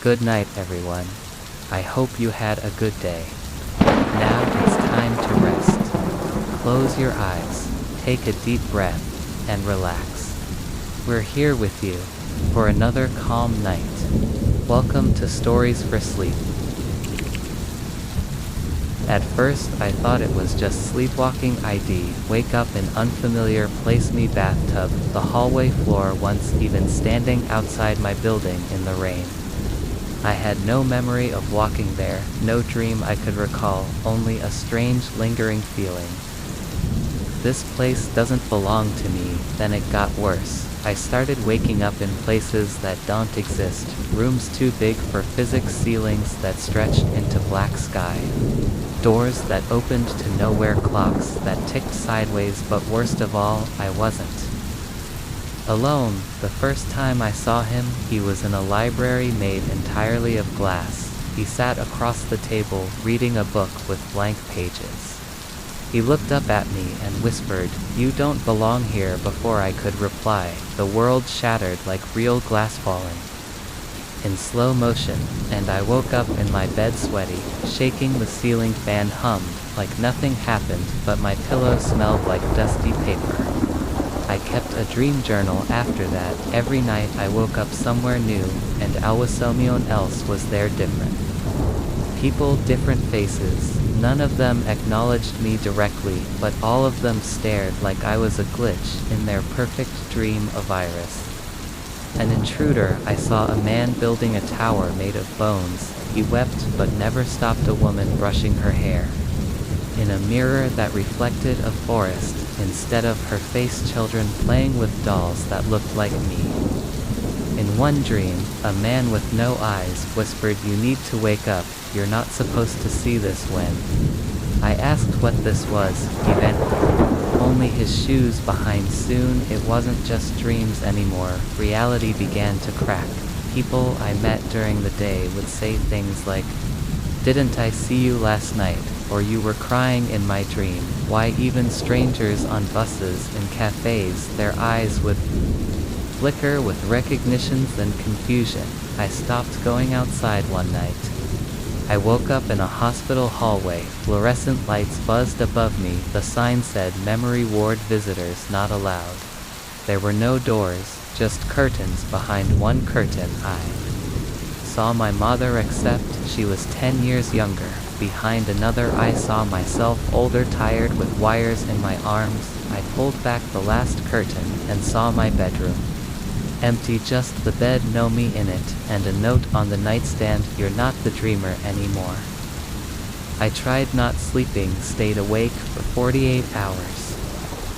Good night, everyone. I hope you had a good day. Now it's time to rest. Close your eyes, take a deep breath, and relax. We're here with you for another calm night. Welcome to Stories for Sleep. At first, I thought it was just sleepwalking. Wake up in unfamiliar place, me bathtub, the hallway floor, once even standing outside my building in the rain. I had no memory of walking there, no dream I could recall, only a strange lingering feeling. This place doesn't belong to me. Then it got worse. I started waking up in places that don't exist, rooms too big for physics, ceilings that stretched into black sky, doors that opened to nowhere, clocks that ticked sideways, but worst of all, I wasn't alone. The first time I saw him, he was in a library made entirely of glass. He sat across the table, reading a book with blank pages. He looked up at me and whispered, "You don't belong here." Before I could reply, the world shattered like real glass falling in slow motion, and I woke up in my bed sweaty, shaking. The ceiling fan hummed like nothing happened, but my pillow smelled like dusty paper. I kept a dream journal after that. Every night I woke up somewhere new, and always someone else was there, different people, different faces. None of them acknowledged me directly, but all of them stared like I was a glitch in their perfect dream of Iris. An intruder. I saw a man building a tower made of bones. He wept but never stopped a woman brushing her hair in a mirror that reflected a forest. Instead of her face, children playing with dolls that looked like me. In one dream, a man with no eyes whispered, "You need to wake up, you're not supposed to see this." When I asked what this was, he vanished, only his shoes behind. Soon it wasn't just dreams anymore. Reality began to crack. People I met during the day would say things like, "Didn't I see you last night?" or "You were crying in my dream." Why, even strangers on buses and cafes, their eyes would flicker with recognitions and confusion. I stopped going outside one night. I woke up in a hospital hallway. Fluorescent lights buzzed above me. The sign said, "Memory ward visitors not allowed." There were no doors, just curtains. Behind one curtain, I saw my mother, except she was 10 years younger. Behind another, I saw myself, older, tired, with wires in my arms. I pulled back the last curtain and saw my bedroom empty, just the bed, no me in it, and a note on the nightstand, "You're not the dreamer anymore." I tried not sleeping, stayed awake for 48 hours.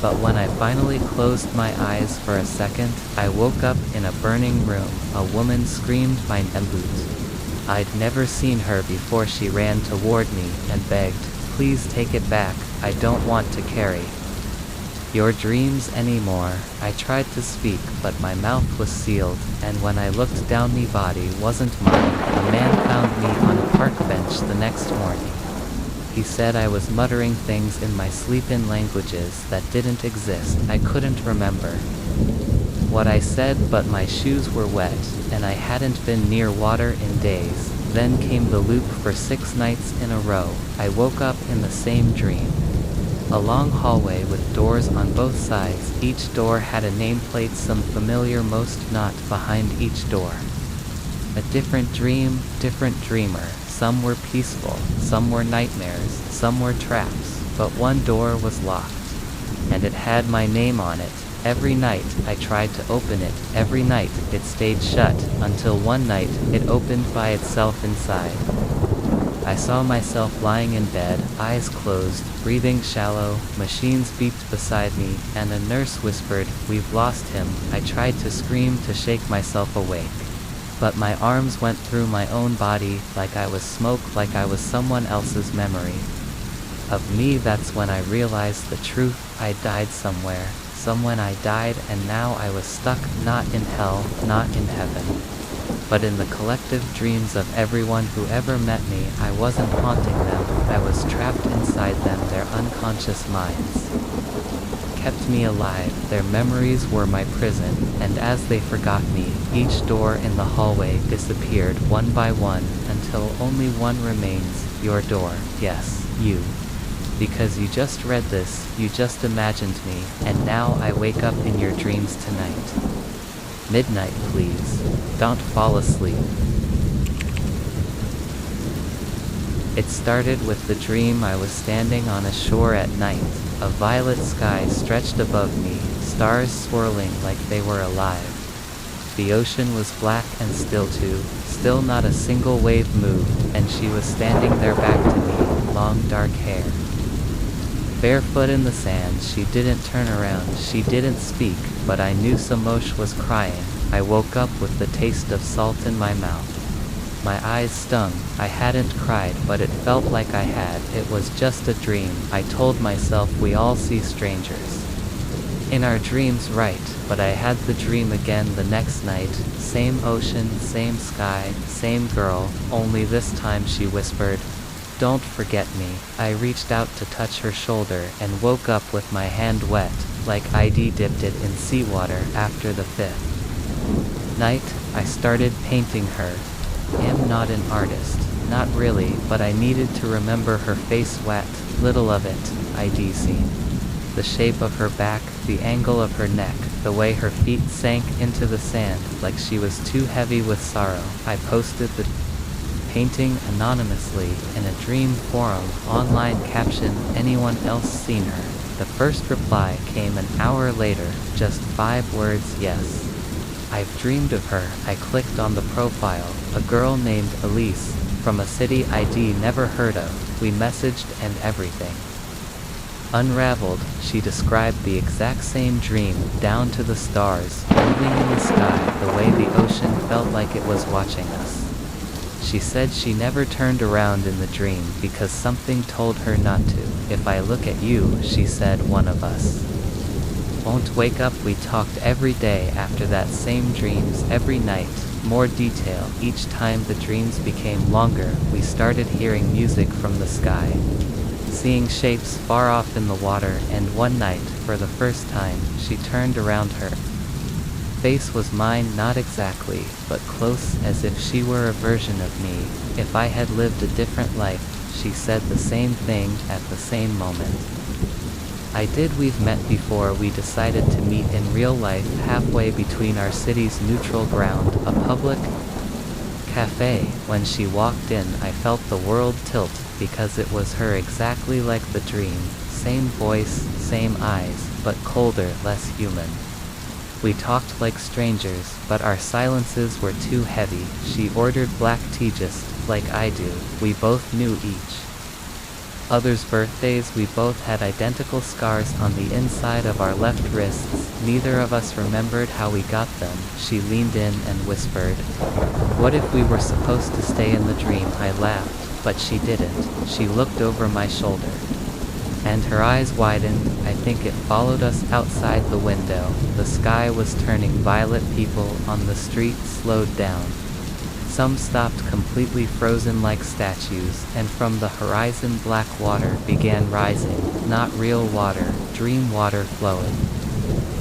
But when I finally closed my eyes for a second, I woke up in a burning room. A woman screamed my name. I'd never seen her before. She ran toward me and begged, "Please take it back. I don't want to carry your dreams anymore." I tried to speak, but my mouth was sealed, and when I looked down, my body wasn't mine. A man found me on a park bench the next morning. He said I was muttering things in my sleep in languages that didn't exist. I couldn't remember what I said, but my shoes were wet, and I hadn't been near water in days. Then came the loop for 6 nights in a row. I woke up in the same dream. A long hallway with doors on both sides. Each door had a nameplate, some familiar, most not. Behind each door, a different dream, different dreamer. Some were peaceful, some were nightmares, some were traps, but one door was locked, and it had my name on it. Every night I tried to open it. Every night it stayed shut, until one night it opened by itself inside. I saw myself lying in bed, eyes closed, breathing shallow. Machines beeped beside me, and a nurse whispered, "We've lost him." I tried to scream, to shake myself awake, but my arms went through my own body, like I was smoke, like I was someone else's memory of me. That's when I realized the truth. I died somewhere. Someone I died, and now I was stuck, not in hell, not in heaven, but in the collective dreams of everyone who ever met me. I wasn't haunting them, I was trapped inside them, their unconscious minds. kept me alive, their memories were my prison, and as they forgot me, each door in the hallway disappeared one by one, until only one remains, your door, yes, you. Because you just read this, you just imagined me, and now I wake up in your dreams tonight. Midnight, please. Don't fall asleep. It started with the dream I was standing on a shore at night, a violet sky stretched above me, stars swirling like they were alive. The ocean was black and still too, still not a single wave moved, and she was standing there back to me, long dark hair. Barefoot in the sand, she didn't turn around, she didn't speak, but I knew Samosh was crying. I woke up with the taste of salt in my mouth. My eyes stung, I hadn't cried, but it felt like I had. It was just a dream, I told myself. We all see strangers in our dreams, right? But I had the dream again the next night. Same ocean, same sky, same girl, only this time she whispered, "Don't forget me." I reached out to touch her shoulder and woke up with my hand wet, like I'd dipped it in seawater after the fifth night. I started painting her. I'm not an artist, not really, but I needed to remember her face wet, little of it, I'd seen. The shape of her back, the angle of her neck, the way her feet sank into the sand like she was too heavy with sorrow. I posted the painting anonymously in a dream forum, online caption, "Anyone else seen her?" The first reply came an hour later, just 5 words, "Yes. I've dreamed of her." I clicked on the profile, a girl named Elise, from a city I'd never heard of. We messaged and everything unraveled. She described the exact same dream, down to the stars, moving in the sky, the way the ocean felt like it was watching us. She said she never turned around in the dream because something told her not to. "If I look at you," she said, "one of us won't wake up." We talked every day after that, same dreams every night, more detail each time. The dreams became longer. We started hearing music from the sky, seeing shapes far off in the water, and one night, for the first time, she turned around. Her face was mine, not exactly, but close, as if she were a version of me. If I had lived a different life, she said the same thing at the same moment. I did. We've met before. We decided to meet in real life, halfway between our city's neutral ground, a public cafe. When she walked in, I felt the world tilt, because it was her, exactly like the dream. Same voice, same eyes, but colder, less human. We talked like strangers, but our silences were too heavy. She ordered black tea just like I do. We both knew each other's birthdays. We both had identical scars on the inside of our left wrists. Neither of us remembered how we got them. She leaned in and whispered, "What if we were supposed to stay in the dream?" I laughed, but she didn't. She looked over my shoulder, and her eyes widened. I think it followed us outside the window. The sky was turning violet. People on the street slowed down. Some stopped, completely frozen like statues, and from the horizon black water began rising. Not real water, dream water flowing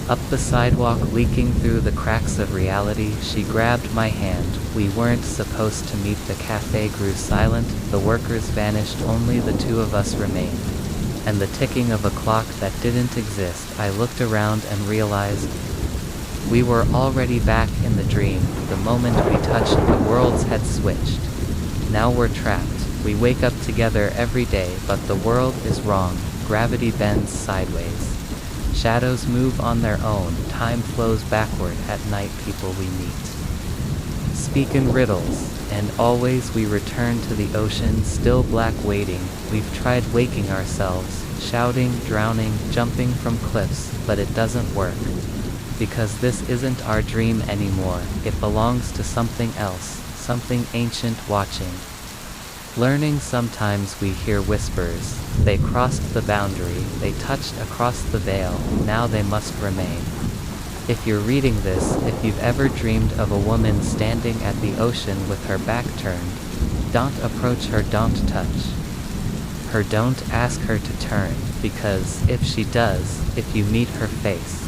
up the sidewalk, leaking through the cracks of reality. She grabbed my hand. We weren't supposed to meet. The cafe grew silent, the workers vanished, only the two of us remained, and the ticking of a clock that didn't exist. I looked around and realized we were already back in the dream. The moment we touched, the worlds had switched. Now we're trapped. We wake up together every day, but the world is wrong. Gravity bends sideways. Shadows move on their own. Time flows backward. At night, people we meet speak in riddles, and always we return to the ocean, still black, waiting. We've tried waking ourselves, shouting, drowning, jumping from cliffs, but it doesn't work. Because this isn't our dream anymore. It belongs to something else, something ancient watching. Learning. Sometimes we hear whispers. They crossed the boundary, they touched across the veil, now they must remain. If you're reading this, if you've ever dreamed of a woman standing at the ocean with her back turned, don't approach her, don't touch her don't ask her to turn, because, if she does, if you meet her face,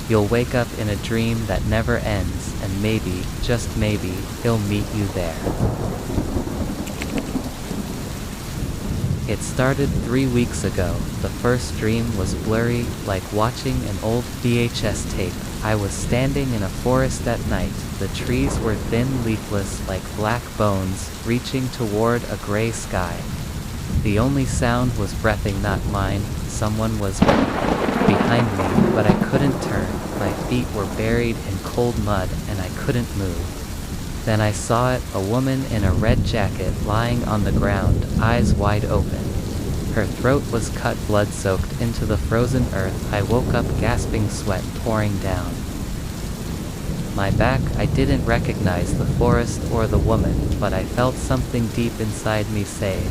you'll wake up in a dream that never ends, and maybe, just maybe, he'll meet you there. It started 3 weeks ago. The first dream was blurry, like watching an old VHS tape. I was standing in a forest at night. The trees were thin, leafless, like black bones, reaching toward a gray sky. The only sound was breathing, not mine. Someone was behind me, but I couldn't turn. My feet were buried in cold mud, and I couldn't move. Then I saw it, a woman in a red jacket lying on the ground, eyes wide open. Her throat was cut, blood soaked into the frozen earth. I woke up gasping, sweat pouring down my back. I didn't recognize the forest or the woman, but I felt something deep inside me say,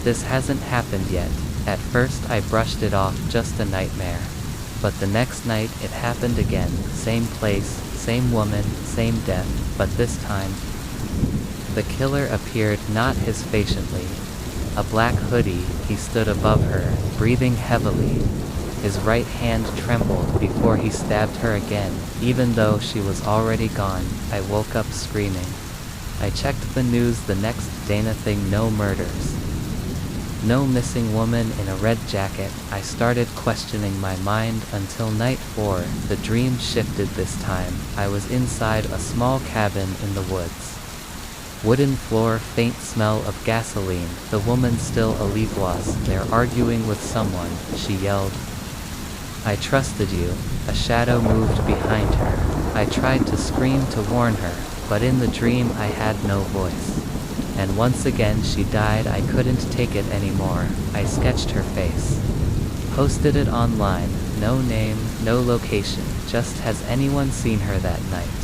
"This hasn't happened yet." At first I brushed it off, just a nightmare. But the next night it happened again, same place, same woman, same death, but this time the killer appeared, not his patiently. A black hoodie, he stood above her, breathing heavily. His right hand trembled before he stabbed her again, even though she was already gone. I woke up screaming. I checked the news the next day, nothing, no murders. No missing woman in a red jacket. I started questioning my mind until night 4. The dream shifted this time. I was inside a small cabin in the woods. Wooden floor, faint smell of gasoline. The woman still alive, was there arguing with someone. She yelled, "I trusted you." A shadow moved behind her. I tried to scream to warn her, but in the dream I had no voice. And once again she died. I couldn't take it anymore. I sketched her face, posted it online. No name, no location, just has anyone seen her that night.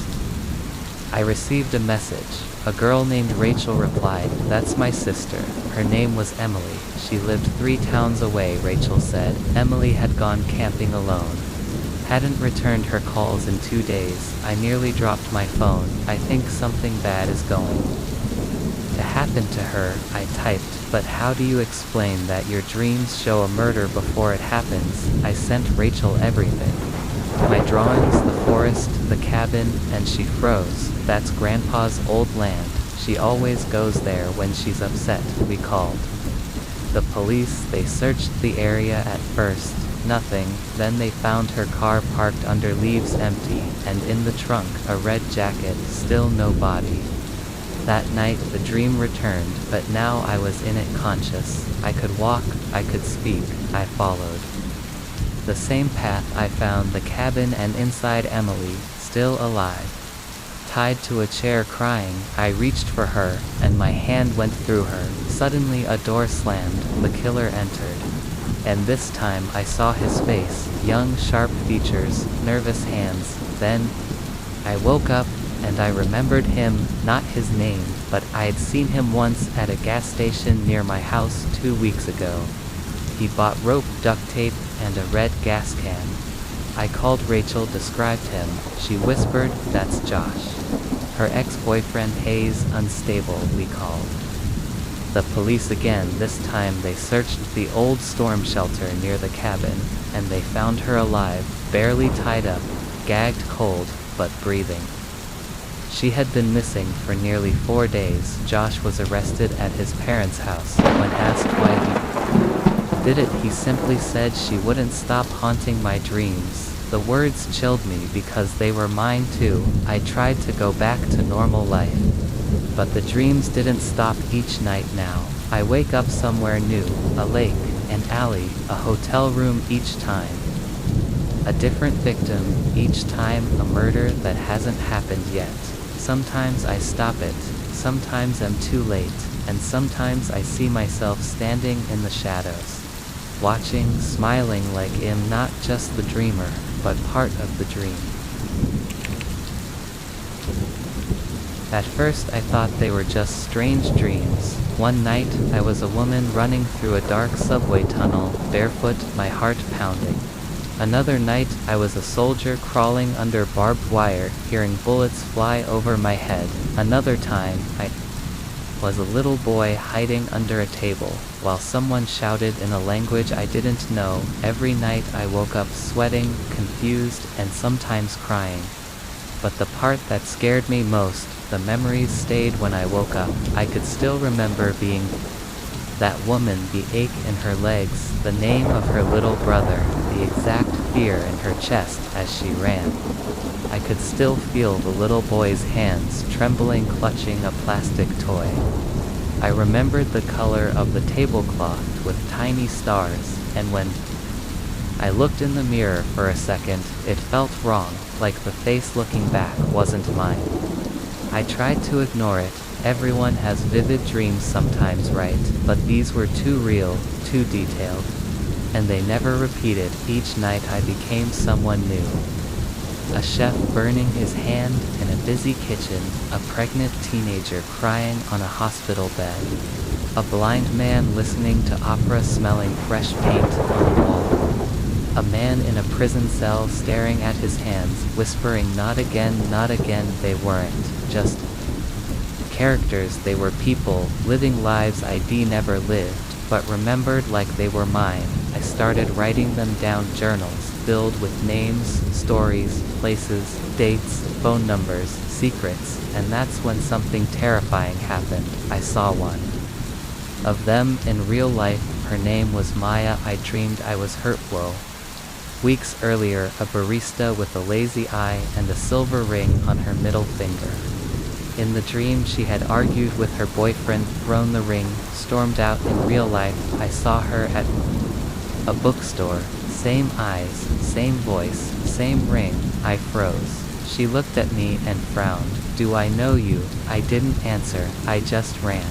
I received a message. A girl named Rachel replied, "That's my sister. Her name was Emily. She lived 3 towns away," Rachel said. Emily had gone camping alone. Hadn't returned her calls in 2 days. I nearly dropped my phone. I think something bad is going to happen to her, I typed. But how do you explain that your dreams show a murder before it happens? I sent Rachel everything. My drawings, the forest, the cabin, and she froze. "That's Grandpa's old land. She always goes there when she's upset," we called the police. They searched the area at first. Nothing. Then they found her car parked under leaves, empty, and in the trunk, a red jacket, still no body. That night the dream returned, but now I was in it, conscious. I could walk, I could speak. I followed the same path. I found the cabin and inside Emily, still alive, tied to a chair, crying. I reached for her, and my hand went through her. Suddenly a door slammed. The killer entered. And this time I saw his face, young, sharp features, nervous hands. Then I woke up, and I remembered him, not his name, but I'd seen him once at a gas station near my house 2 weeks ago. He bought rope, duct tape, and a red gas can. I called Rachel, described him. She whispered, "That's Josh." Her ex-boyfriend Hayes, unstable, we called the police again. This time they searched the old storm shelter near the cabin, and they found her alive, barely tied up, gagged, cold, but breathing. She had been missing for nearly 4 days. Josh was arrested at his parents' house. When asked why he did it, he simply said, "She wouldn't stop haunting my dreams." The words chilled me because they were mine too. I tried to go back to normal life, but the dreams didn't stop. Each night now, I wake up somewhere new, a lake, an alley, a hotel room. Each time a different victim, each time a murder that hasn't happened yet. Sometimes I stop it, sometimes I'm too late, and sometimes I see myself standing in the shadows, watching, smiling, like I'm not just the dreamer, but part of the dream. At first I thought they were just strange dreams. One night, I was a woman running through a dark subway tunnel, barefoot, my heart pounding. Another night, I was a soldier crawling under barbed wire, hearing bullets fly over my head. Another time, I was a little boy hiding under a table, while someone shouted in a language I didn't know. Every night I woke up sweating, confused, and sometimes crying. But the part that scared me most, the memories stayed when I woke up. I could still remember being that woman, the ache in her legs, the name of her little brother, the exact fear in her chest as she ran. I could still feel the little boy's hands trembling, clutching a plastic toy. I remembered the color of the tablecloth with tiny stars, and when I looked in the mirror for a second, it felt wrong, like the face looking back wasn't mine. I tried to ignore it. Everyone has vivid dreams sometimes, right? But these were too real, too detailed. And they never repeated. Each night I became someone new. A chef burning his hand in a busy kitchen, a pregnant teenager crying on a hospital bed, a blind man listening to opera smelling fresh paint on a wall, a man in a prison cell staring at his hands, whispering not again, not again. They weren't just characters, they were people, living lives I'd never lived, but remembered like they were mine. I started writing them down, journals filled with names, stories, places, dates, phone numbers, secrets, and that's when something terrifying happened. I saw one of them in real life. Her name was Maya. I dreamed I was her. Whoa. Weeks earlier, a barista with a lazy eye and a silver ring on her middle finger. In the dream she had argued with her boyfriend, thrown the ring, stormed out. In real life, I saw her at a bookstore. Same eyes, same voice, same ring. I froze. She looked at me and frowned. Do I know you? I didn't answer, I just ran.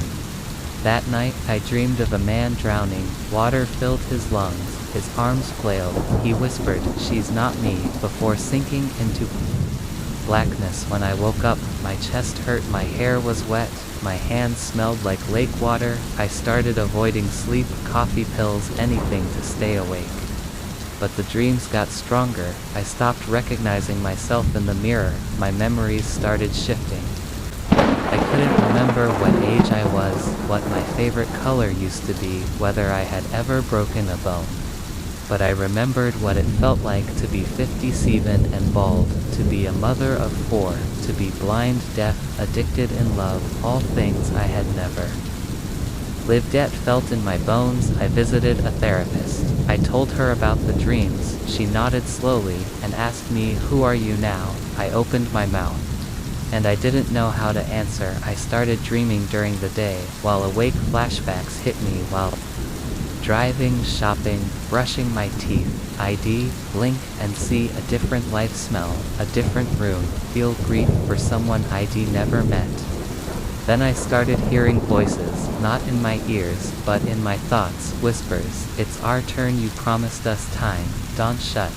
That night, I dreamed of a man drowning. Water filled his lungs, his arms flailed. He whispered, "She's not me," before sinking into blackness. When I woke up, my chest hurt, my hair was wet, my hands smelled like lake water. I started avoiding sleep, coffee, pills, anything to stay awake. But the dreams got stronger. I stopped recognizing myself in the mirror. My memories started shifting. I couldn't remember what age I was, what my favorite color used to be, whether I had ever broken a bone. But I remembered what it felt like to be 57 and bald, to be a mother of 4, to be blind, deaf, addicted, in love, all things I had never lived yet felt in my bones. I visited a therapist. I told her about the dreams. She nodded slowly and asked me, "Who are you now?" I opened my mouth, and I didn't know how to answer. I started dreaming during the day. While awake, flashbacks hit me while driving, shopping, brushing my teeth. I'd blink and see a different life, smell a different room, feel grief for someone I'd never met. Then I started hearing voices, not in my ears, but in my thoughts, whispers. "It's our turn, you promised us time, don't shut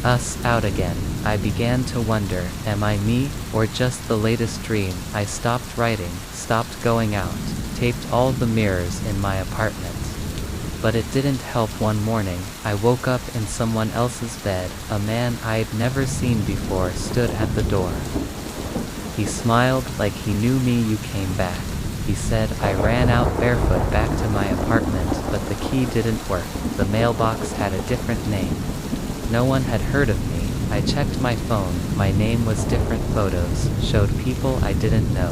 us out again." I began to wonder, am I me, or just the latest dream? I stopped writing, stopped going out, taped all the mirrors in my apartment. But it didn't help. One morning, I woke up in someone else's bed. A man I'd never seen before stood at the door. He smiled like he knew me. "You came back," he said. I ran out barefoot back to my apartment, but the key didn't work. The mailbox had a different name. No one had heard of me. I checked my phone. My name was different. Photos showed people I didn't know.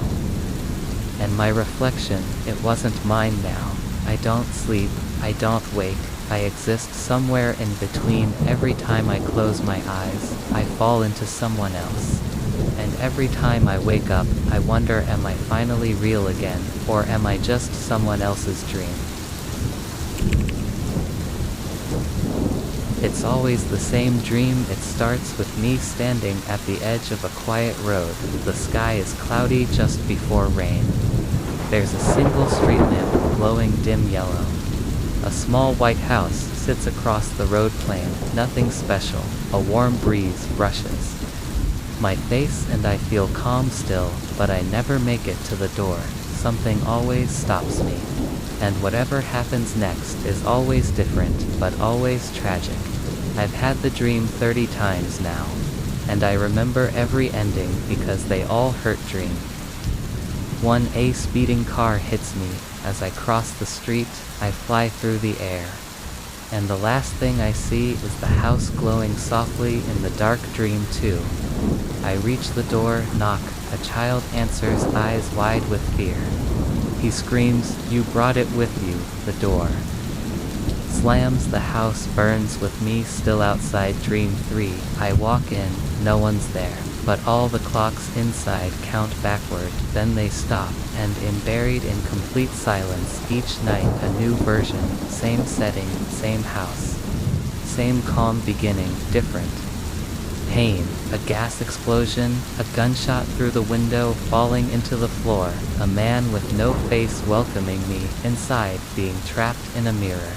And my reflection, it wasn't mine now. I don't sleep, I don't wake, I exist somewhere in between. Every time I close my eyes, I fall into someone else. And every time I wake up, I wonder, am I finally real again, or am I just someone else's dream? It's always the same dream. It starts with me standing at the edge of a quiet road. The sky is cloudy just before rain. There's a single street lamp glowing dim yellow. A small white house sits across the road plain. Nothing special. A warm breeze brushes my face and I feel calm still, but I never make it to the door. Something always stops me. And whatever happens next is always different, but always tragic. I've had the dream 30 times now, and I remember every ending because they all hurt. Dream 1A speeding car hits me. As I cross the street, I fly through the air. And the last thing I see is the house glowing softly in the dark dream too. I reach the door, knock. A child answers, eyes wide with fear. He screams, "You brought it with you." The door slams, the house burns with me still outside dream 3. I walk in, no one's there, but all the clocks inside count backward, then they stop, and buried in complete silence, each night a new version, same setting, same house. Same calm beginning, different pain, a gas explosion, a gunshot through the window falling into the floor, a man with no face welcoming me, inside being trapped in a mirror.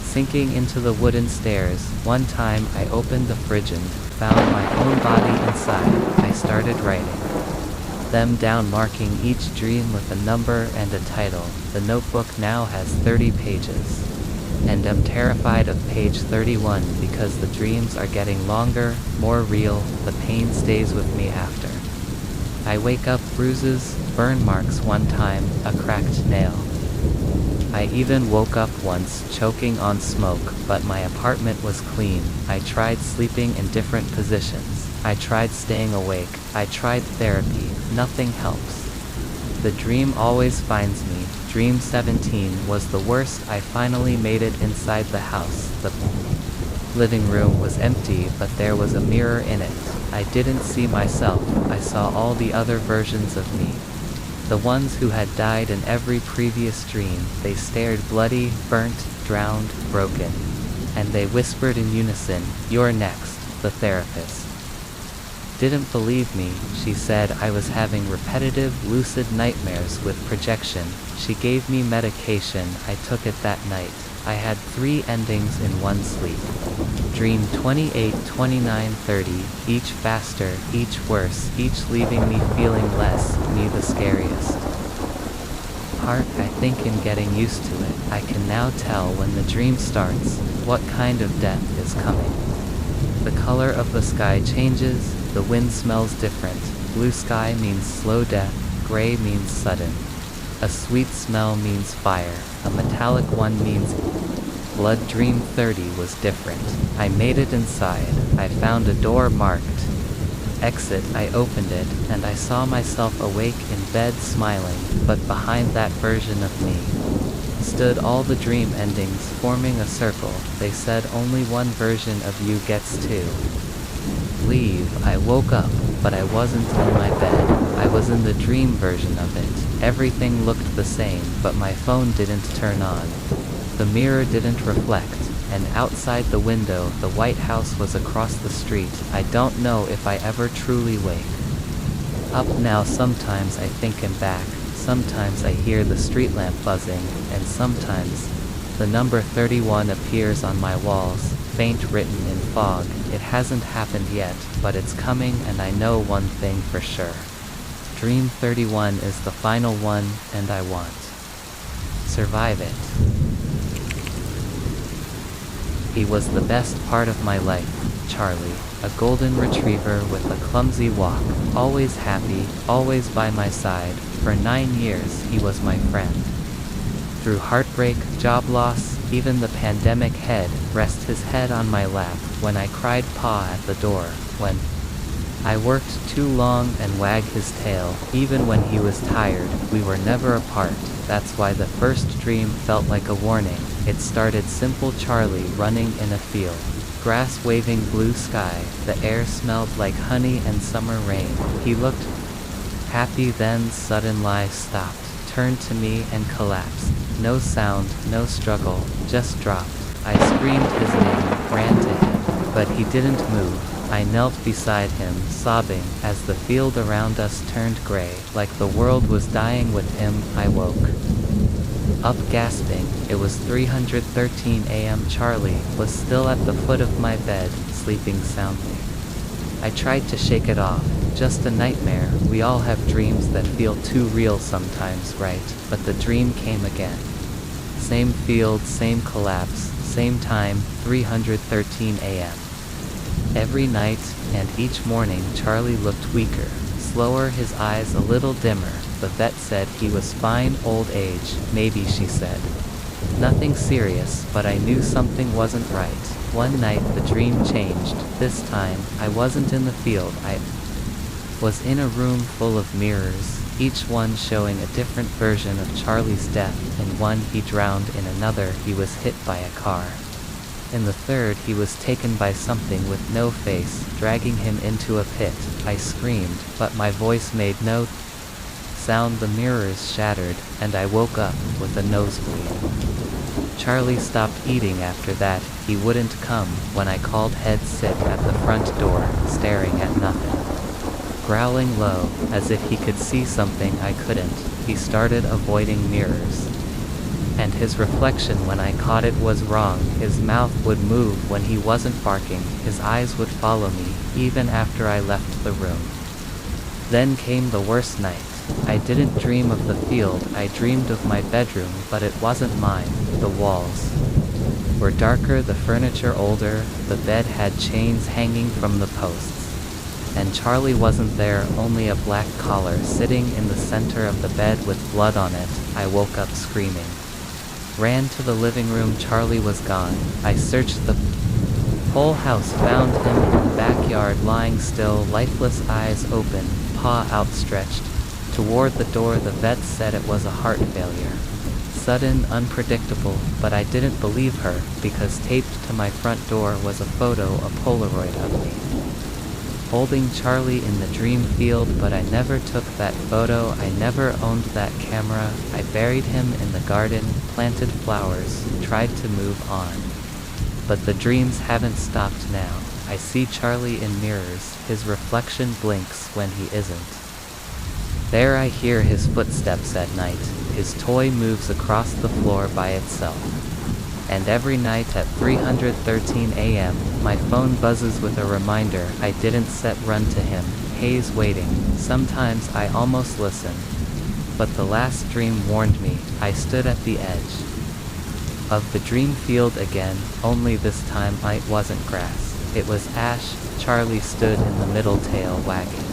Sinking into the wooden stairs, one time I opened the fridge and found my own body inside. I started writing them down, marking each dream with a number and a title. The notebook now has 30 pages. And I'm terrified of page 31 because the dreams are getting longer, more real, the pain stays with me after. I wake up, bruises, burn marks one time, a cracked nail. I even woke up once choking on smoke, but my apartment was clean. I tried sleeping in different positions. I tried staying awake. I tried therapy. Nothing helps. The dream always finds me. Dream 17 was the worst. I finally made it inside the house. The living room was empty, but there was a mirror in it. I didn't see myself. I saw all the other versions of me. The ones who had died in every previous dream. They stared, bloody, burnt, drowned, broken. And they whispered in unison, "You're next." The therapist didn't believe me. She said I was having repetitive, lucid nightmares with projection. She gave me medication. I took it that night. I had 3 endings in one sleep. Dream 28, 29, 30, each faster, each worse, each leaving me feeling less, me the scariest part. I think in getting used to it, I can now tell when the dream starts, what kind of death is coming. The color of the sky changes, the wind smells different. Blue sky means slow death, gray means sudden. A sweet smell means fire, a metallic one means blood. Dream 30 was different. I made it inside. I found a door marked exit. I opened it, and I saw myself awake in bed smiling, but behind that version of me stood all the dream endings forming a circle. They said only one version of you gets to leave. I woke up, but I wasn't in my bed. I was in the dream version of it. Everything looked the same, but my phone didn't turn on. The mirror didn't reflect, and outside the window, the White House was across the street. I don't know if I ever truly wake up now. Sometimes I think I'm back. Sometimes I hear the street lamp buzzing, and sometimes the number 31 appears on my walls, faint, written in fog. It hasn't happened yet, but it's coming, and I know one thing for sure. Dream 31 is the final one, and I want survive it. He was the best part of my life, Charlie, a golden retriever with a clumsy walk, always happy, always by my side. For 9 years, he was my friend. Through heartbreak, job loss, even the pandemic, head, rest his head on my lap when I cried paw at the door, when I worked too long, and wag his tail, even when he was tired. We were never apart. That's why the first dream felt like a warning. It started simple: Charlie running in a field, grass waving, blue sky, the air smelled like honey and summer rain. He looked happy, then sudden lie stopped, turned to me and collapsed. No sound, no struggle, just dropped. I screamed his name, ran to him, but he didn't move. I knelt beside him, sobbing, as the field around us turned gray, like the world was dying with him. I woke up gasping. It was 3:13 a.m. Charlie was still at the foot of my bed, sleeping soundly. I tried to shake it off. Just a nightmare. We all have dreams that feel too real sometimes, right? But the dream came again. Same field, same collapse, same time, 3:13 a.m. Every night, and each morning, Charlie looked weaker, slower, his eyes a little dimmer. The vet said he was fine. Old age, maybe, she said. Nothing serious, but I knew something wasn't right. One night the dream changed. This time, I wasn't in the field. I was in a room full of mirrors, each one showing a different version of Charlie's death. In one he drowned, in another he was hit by a car. In the third he was taken by something with no face, dragging him into a pit. I screamed, but my voice made no sound. The mirrors shattered, and I woke up with a nosebleed. Charlie stopped eating after that. He wouldn't come when I called. Head sit at the front door, staring at nothing. Growling low, as if he could see something I couldn't, he started avoiding mirrors. And his reflection when I caught it was wrong. His mouth would move when he wasn't barking. His eyes would follow me, even after I left the room. Then came the worst night. I didn't dream of the field, I dreamed of my bedroom, but it wasn't mine. The walls were darker, the furniture older, the bed had chains hanging from the posts. And Charlie wasn't there, only a black collar sitting in the center of the bed with blood on it. I woke up screaming. Ran to the living room. Charlie was gone. I searched the whole house, found him in the backyard, lying still, lifeless, eyes open, paw outstretched toward the door. The vet said it was a heart failure. Sudden, unpredictable, but I didn't believe her, because taped to my front door was a photo, a Polaroid of me holding Charlie in the dream field. But I never took that photo, I never owned that camera. I buried him in the garden, planted flowers, tried to move on. But the dreams haven't stopped now. I see Charlie in mirrors, his reflection blinks when he isn't. There I hear his footsteps at night, his toy moves across the floor by itself. And every night at 3:13 a.m., my phone buzzes with a reminder I didn't set. Run to him, haze waiting. Sometimes I almost listen. But the last dream warned me. I stood at the edge of the dream field again, only this time it wasn't grass. It was ash. Charlie stood in the middle, tail wagging.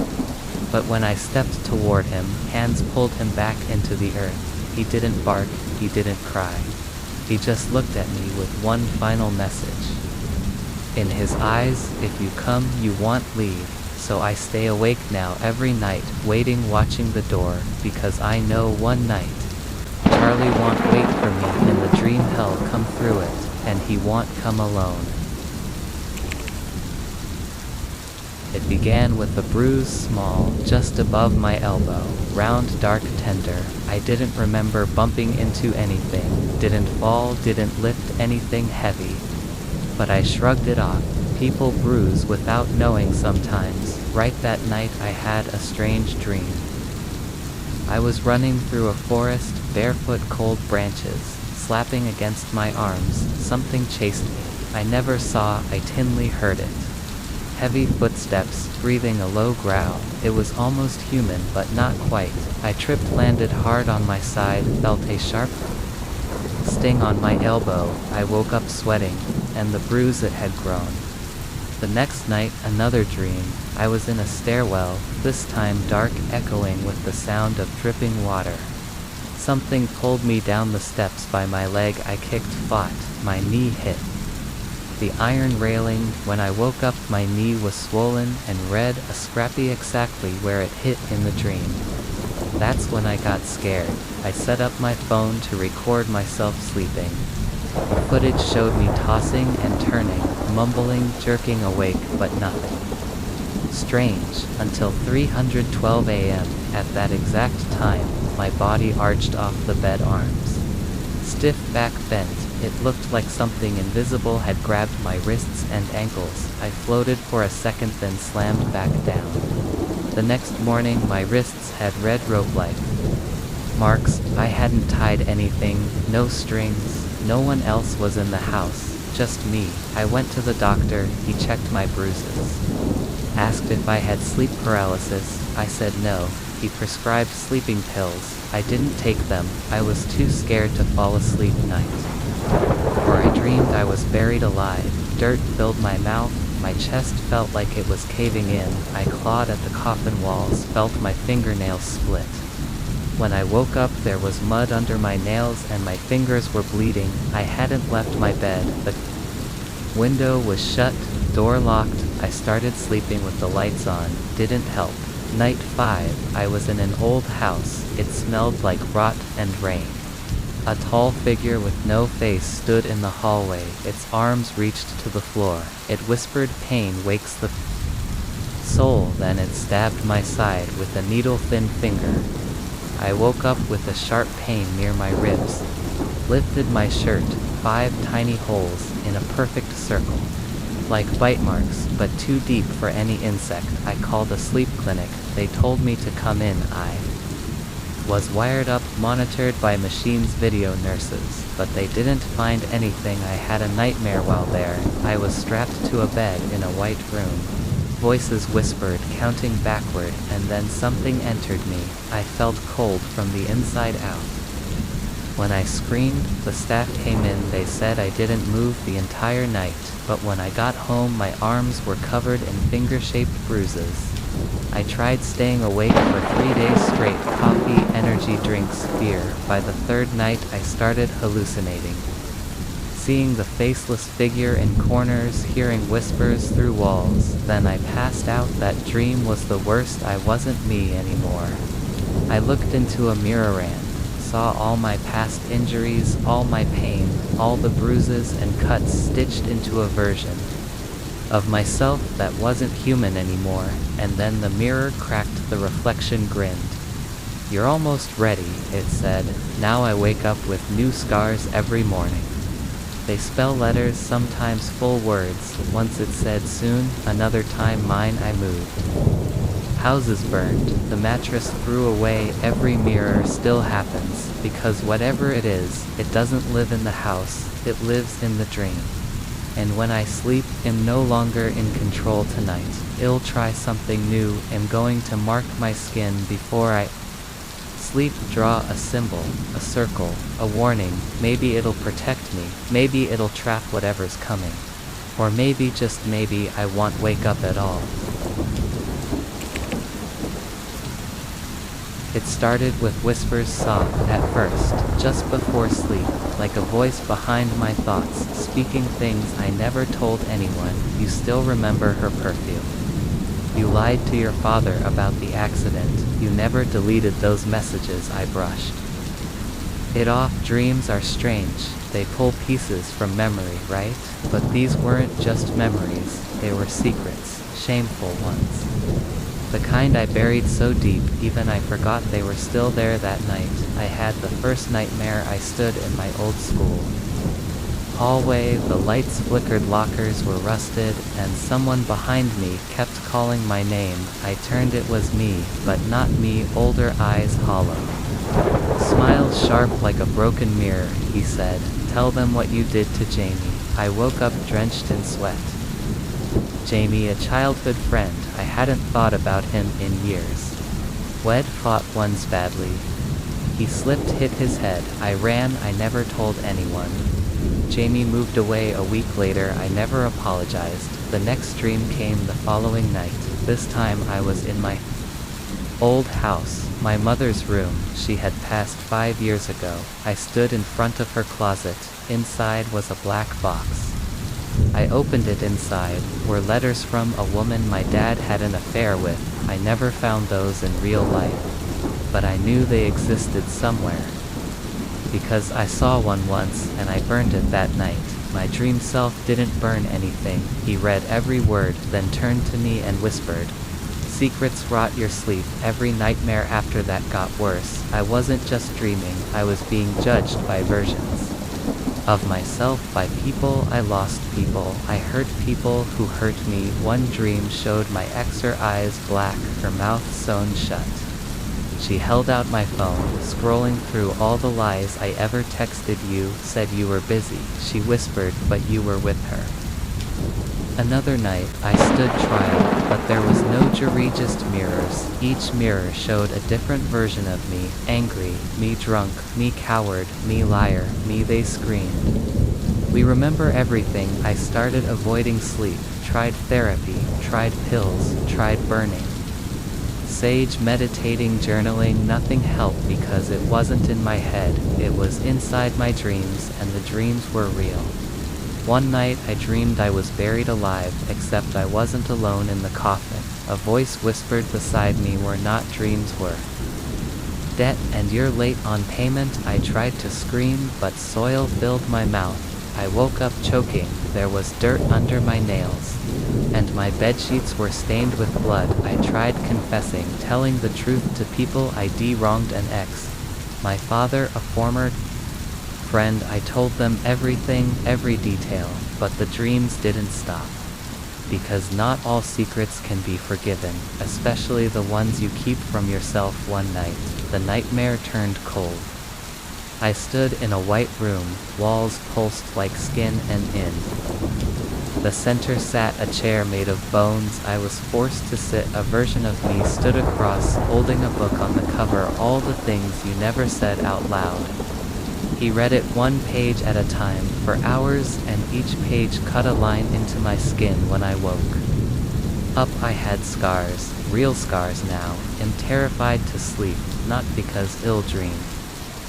But when I stepped toward him, hands pulled him back into the earth. He didn't bark, he didn't cry. He just looked at me with one final message in his eyes: if you come, you won't leave. So I stay awake now every night, waiting, watching the door, because I know one night Charlie won't wait for me in the dream. He'll come through it, and he won't come alone. It began with a bruise, small, just above my elbow, round, dark, tender. I didn't remember bumping into anything, didn't fall, didn't lift anything heavy. But I shrugged it off. People bruise without knowing sometimes. Right that night I had a strange dream. I was running through a forest, barefoot, cold branches slapping against my arms. Something chased me. I never saw, I dimly heard it. Heavy footsteps, breathing a low growl. It was almost human, but not quite. I tripped, landed hard on my side, felt a sharp sting on my elbow. I woke up sweating, and the bruise it had grown. The next night, another dream. I was in a stairwell, this time dark, echoing with the sound of dripping water. Something pulled me down the steps by my leg. I kicked, fought, my knee hit the iron railing. When I woke up, my knee was swollen and red, a scrappy exactly where it hit in the dream. That's when I got scared. I set up my phone to record myself sleeping. The footage showed me tossing and turning, mumbling, jerking awake, but nothing strange, until 3:12 a.m. At that exact time, my body arched off the bed, arms stiff, back bent. It looked like something invisible had grabbed my wrists and ankles. I floated for a second, then slammed back down. The next morning, my wrists had red rope-like marks. I hadn't tied anything, no strings. No one else was in the house, just me. I went to the doctor. He checked my bruises, asked if I had sleep paralysis. I said no. He prescribed sleeping pills. I didn't take them. I was too scared to fall asleep night. Or I dreamed I was buried alive. Dirt filled my mouth. My chest felt like it was caving in. I clawed at the coffin walls, felt my fingernails split. When I woke up, there was mud under my nails and my fingers were bleeding. I hadn't left my bed. The window was shut, door locked. I started sleeping with the lights on. Didn't help. Night 5, I was in an old house. It smelled like rot and rain. A tall figure with no face stood in the hallway. Its arms reached to the floor. It whispered, "Pain wakes the soul." Then it stabbed my side with a needle-thin finger. I woke up with a sharp pain near my ribs. Lifted my shirt, 5 tiny holes in a perfect circle. Like bite marks, but too deep for any insect. I called a sleep clinic. They told me to come in. I was wired up, monitored by machines, video nurses, but they didn't find anything. I had a nightmare while there. I was strapped to a bed in a white room. Voices whispered, counting backward, and then something entered me. I felt cold from the inside out. When I screamed, the staff came in. They said I didn't move the entire night, but when I got home my arms were covered in finger-shaped bruises. I tried staying awake for 3 days straight. Coffee, energy drinks, fear. By the 3rd night I started hallucinating. Seeing the faceless figure in corners, hearing whispers through walls. Then I passed out. That dream was the worst. I wasn't me anymore. I looked into a mirror and saw all my past injuries, all my pain, all the bruises and cuts stitched into a version of myself that wasn't human anymore. And then the mirror cracked. The reflection grinned. "You're almost ready," it said. Now I wake up with new scars every morning. They spell letters, sometimes full words. Once it said soon, another time mine. I moved. Houses burned, the mattress threw away. Every mirror still happens, because whatever it is, it doesn't live in the house, it lives in the dream. And when I sleep, am no longer in control tonight. I'll try something new. Am going to mark my skin before I sleep. Draw a symbol, a circle, a warning. Maybe it'll protect me. Maybe it'll trap whatever's coming. Or maybe, just maybe, I won't wake up at all. It started with whispers, soft at first, just before sleep, like a voice behind my thoughts, speaking things I never told anyone. "You still remember her perfume. You lied to your father about the accident. You never deleted those messages." I brushed it off. Dreams are strange. They pull pieces from memory, right? But these weren't just memories. They were secrets, shameful ones. The kind I buried so deep, even I forgot they were still there. That night, I had the first nightmare. I stood in my old school hallway. The lights flickered, lockers were rusted, and someone behind me kept calling my name. I turned. It was me, but not me. Older eyes, hollow smiles, sharp like a broken mirror. He said, "Tell them what you did to Jamie." I woke up drenched in sweat. Jamie, a childhood friend. I hadn't thought about him in years. We'd fought once badly. He slipped, hit his head. I ran. I never told anyone. Jamie moved away a week later. I never apologized. The next dream came the following night. This time I was in my old house, my mother's room. She had passed 5 years ago. I stood in front of her closet. Inside was a black box. I opened it. Inside were letters from a woman my dad had an affair with. I never found those in real life, but I knew they existed somewhere, because I saw one once and I burned it that night. My dream self didn't burn anything. He read every word, then turned to me and whispered, "Secrets rot your sleep." Every nightmare after that got worse. I wasn't just dreaming, I was being judged by versions of myself, by people. I lost people. I hurt people who hurt me. One dream showed my ex, her eyes black, her mouth sewn shut. She held out my phone, scrolling through all the lies I ever texted you. Said you were busy, she whispered, but you were with her. Another night, I stood trial, but there was no jury, just mirrors. Each mirror showed a different version of me. Angry, me drunk, me coward, me liar, me. They screamed. We remember everything. I started avoiding sleep, tried therapy, tried pills, tried burning Sage meditating, journaling, nothing helped because it wasn't in my head, it was inside my dreams, and the dreams were real. One night I dreamed I was buried alive, except I wasn't alone in the coffin. A voice whispered beside me where not dreams were. Debt, and you're late on payment. I tried to scream, but soil filled my mouth. I woke up choking, there was dirt under my nails. And my bedsheets were stained with blood. I tried confessing, telling the truth to people I'd wronged an ex. My father, a former friend, I told them everything, every detail, but the dreams didn't stop. Because not all secrets can be forgiven, especially the ones you keep from yourself. One night, the nightmare turned cold. I stood in a white room, walls pulsed like skin, and in the center sat a chair made of bones. I was forced to sit. A version of me stood across, holding a book on the cover, All the Things You Never Said Out Loud. He read it one page at a time, for hours, and each page cut a line into my skin. When I woke up I had scars, real scars now. Am terrified to sleep, not because ill dream,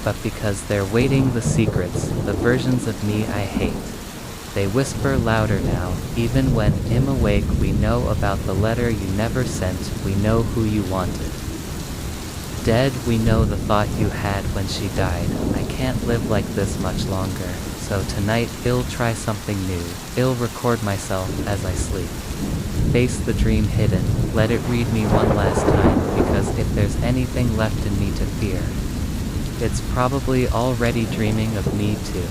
but because they're waiting. The secrets, the versions of me I hate. They whisper louder now, even when I'm awake. We know about the letter you never sent, we know who you wanted dead, we know the thought you had when she died. I can't live like this much longer, so tonight I'll try something new. I'll record myself as I sleep. Face the dream hidden, let it read me one last time, because if there's anything left in me to fear, it's probably already dreaming of me too.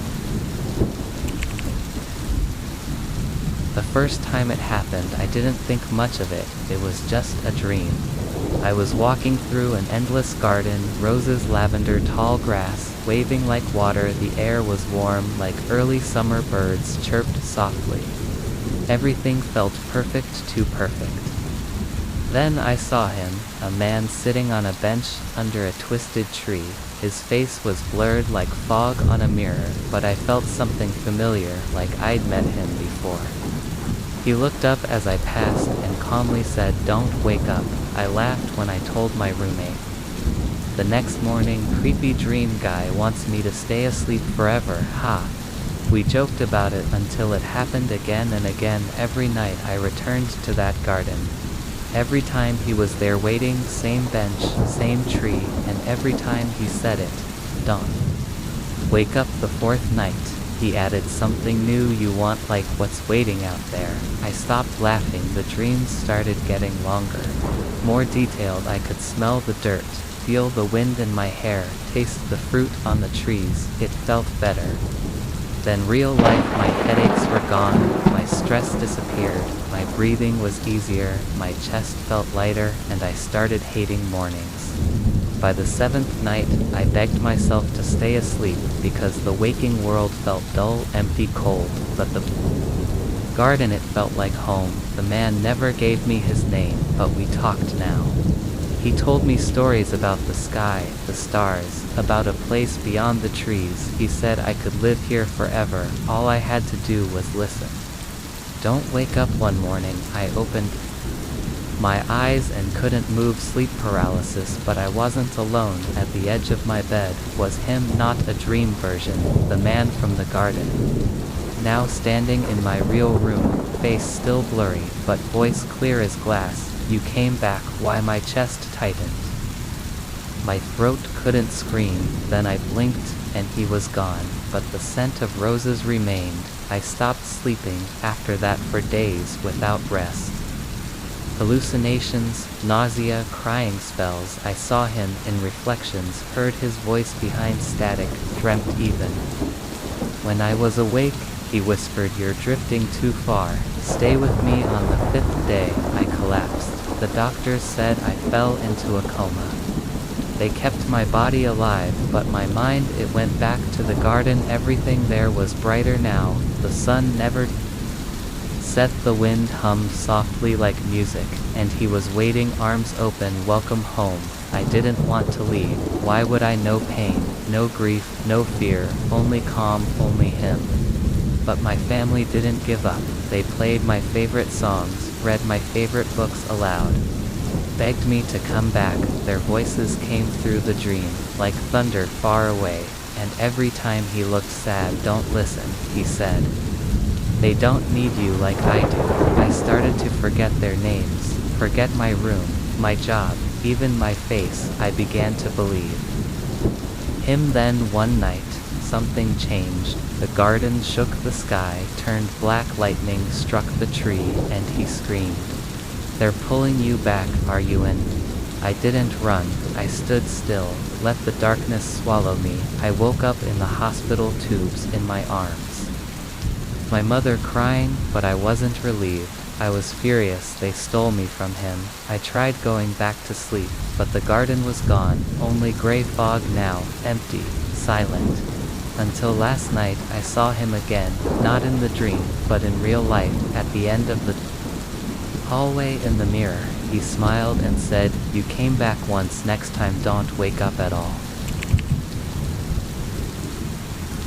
The first time it happened, I didn't think much of it. It was just a dream. I was walking through an endless garden, roses, lavender, tall grass, waving like water. The air was warm, like early summer. Birds chirped softly. Everything felt perfect, too perfect. Then I saw him, a man sitting on a bench under a twisted tree. His face was blurred like fog on a mirror, but I felt something familiar, like I'd met him before. He looked up as I passed and calmly said, "Don't wake up." I laughed when I told my roommate. The next morning, creepy dream guy wants me to stay asleep forever, ha. We joked about it until it happened again and again. Every night I returned to that garden. Every time he was there waiting, same bench, same tree, and every time he said it, "Don't wake up." The fourth night, he added something new. "You want like what's waiting out there." I stopped laughing. The dreams started getting longer, more detailed. I could smell the dirt, feel the wind in my hair, taste the fruit on the trees. It felt better than real life. My headaches were gone, my stress disappeared, my breathing was easier, my chest felt lighter, and I started hating mornings. By the seventh night, I begged myself to stay asleep, because the waking world felt dull, empty, cold, but the garden, it felt like home. The man never gave me his name, but we talked now. He told me stories about the sky, the stars, about a place beyond the trees. He said I could live here forever, all I had to do was listen. Don't wake up. One morning, I opened my eyes and couldn't move. Sleep paralysis, but I wasn't alone. At the edge of my bed was him, not a dream version, the man from the garden. Now standing in my real room, face still blurry, but voice clear as glass. "You came back." Why? My chest tightened. My throat couldn't scream. Then I blinked, and he was gone, but the scent of roses remained. I stopped sleeping after that for days without rest. Hallucinations, nausea, crying spells. I saw him in reflections, heard his voice behind static, dreamt even. When I was awake, he whispered, "You're drifting too far. Stay with me." On the fifth day, I collapsed. The doctors said I fell into a coma. They kept my body alive, but my mind, it went back to the garden. Everything there was brighter now. The sun never set. The wind hummed softly like music, and he was waiting, arms open, welcome home. I didn't want to leave. Why would I? No pain, no grief, no fear, only calm, only him. But my family didn't give up. They played my favorite songs, read my favorite books aloud. begged me to come back. Their voices came through the dream, like thunder far away, and every time he looked sad, "Don't listen," he said. "They don't need you like I do." I started to forget their names, forget my room, my job, even my face. I began to believe him. Then one night, something changed. The garden shook, the sky turned black, lightning struck the tree, and he screamed, "They're pulling you back, are you in?" I didn't run, I stood still, let the darkness swallow me. I woke up in the hospital, tubes in my arms. My mother crying, but I wasn't relieved. I was furious, they stole me from him. I tried going back to sleep, but the garden was gone, only gray fog now, empty, silent. Until last night I saw him again, not in the dream, but in real life, at the end of the hallway in the mirror. He smiled and said, "You came back once, next time don't wake up at all."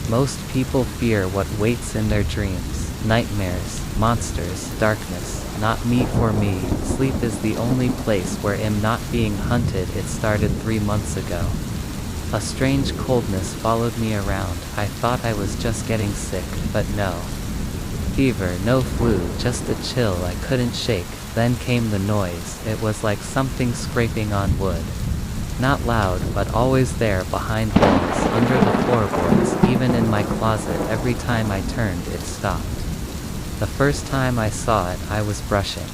Most people fear what waits in their dreams. Nightmares, monsters, darkness. Not me. For me, sleep is the only place where I'm not being hunted. It started 3 months ago. A strange coldness followed me around. I thought I was just getting sick, but no. Fever, no flu, just a chill I couldn't shake. Then came the noise. It was like something scraping on wood. Not loud, but always there, behind walls, under the floorboards, even in my closet. Every time I turned, it stopped. The first time I saw it, I was brushing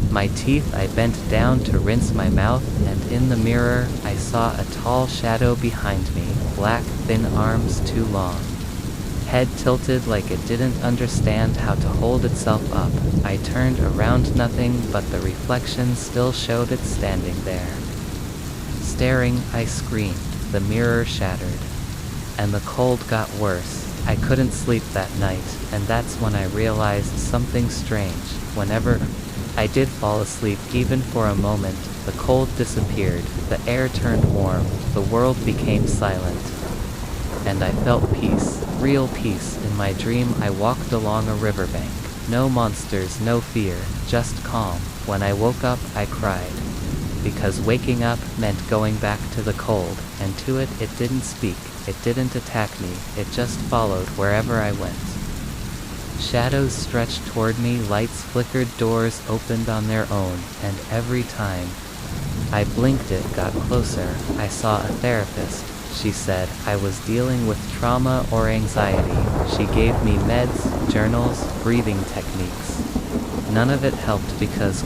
my teeth. I bent down to rinse my mouth, and in the mirror, I saw a tall shadow behind me, black, thin arms too long. Head tilted like it didn't understand how to hold itself up. I turned around, nothing but the reflection still showed it standing there. Staring, I screamed. The mirror shattered. And the cold got worse. I couldn't sleep that night, and that's when I realized something strange. Whenever I did fall asleep, even for a moment, the cold disappeared, the air turned warm, the world became silent. And I felt peace, real peace. In my dream I walked along a riverbank. No monsters, no fear, just calm. When I woke up, I cried. Because waking up meant going back to the cold, and to it, it didn't speak, it didn't attack me, it just followed wherever I went. Shadows stretched toward me, lights flickered, doors opened on their own, and every time I blinked it got closer. I saw a therapist. She said I was dealing with trauma or anxiety. She gave me meds, journals, breathing techniques. None of it helped because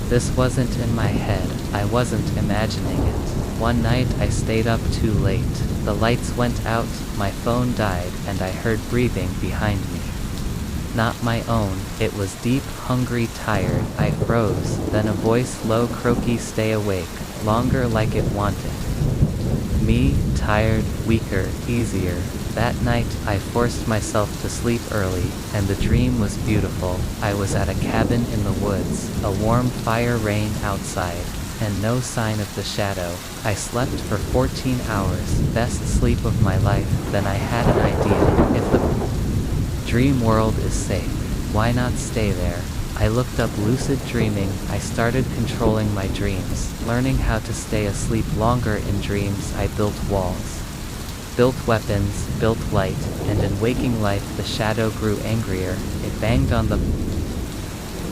this wasn't in my head. I wasn't imagining it. One night I stayed up too late. The lights went out, my phone died, and I heard breathing behind me. Not my own. It was deep, hungry, tired. I froze. Then a voice, low, croaky, "Stay awake. Longer," like it wanted me, tired, weaker, easier. That night, I forced myself to sleep early, and the dream was beautiful. I was at a cabin in the woods, a warm fire, rain outside, and no sign of the shadow. I slept for 14 hours, best sleep of my life. Then I had an idea. If the dream world is safe, why not stay there? I looked up lucid dreaming. I started controlling my dreams, learning how to stay asleep longer in dreams. I built walls, built weapons, built light, and in waking life the shadow grew angrier. It banged on the